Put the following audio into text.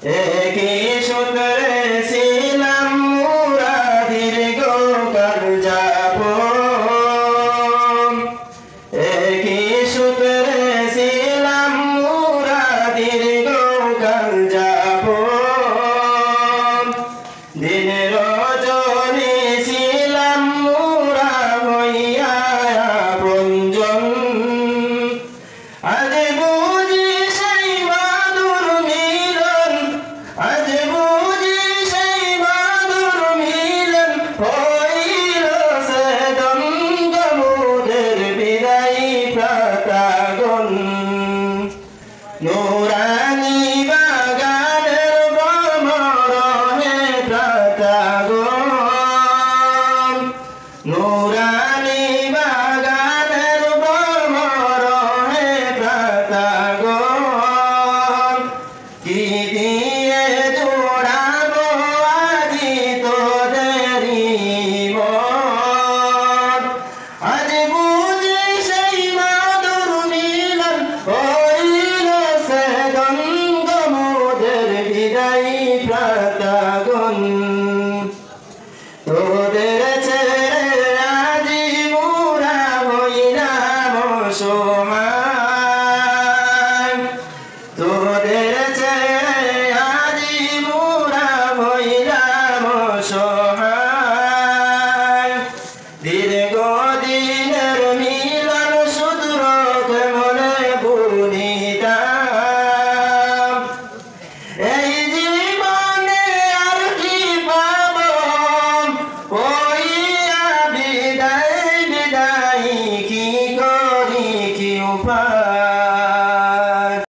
একই সূত্রে ছিলাম মোরা দীর্ঘকাল যাবৎ, একই সূত্রে ছিলাম মোরা দীর্ঘকাল যাবৎ। দিন রজনী ছিলাম মোরা হইয়া আপনজন, আজ বুঝি সেই মাদুর মিলন, আজ বুঝি সেই মাদুর মিলন হইল সে দ্বন্দ্ব মোদের বিদায়ী প্রাতাগণ। নুরানি বাগানের ভ্রমর হে প্রাতাগণ, নুরানি বাগানের ভ্রমর হে প্রাতাগণ। কি দিয়ে জোড়াবো আজি তোদেরি মন, আজ বুঝি সেই মাদুর মিলন হইল সে দ্বন্দ্ব মোদের বিদায়ী প্রাতাগণ। তোদের ছেড়ে আজি মোরা হইলাম অসহায়, তোদের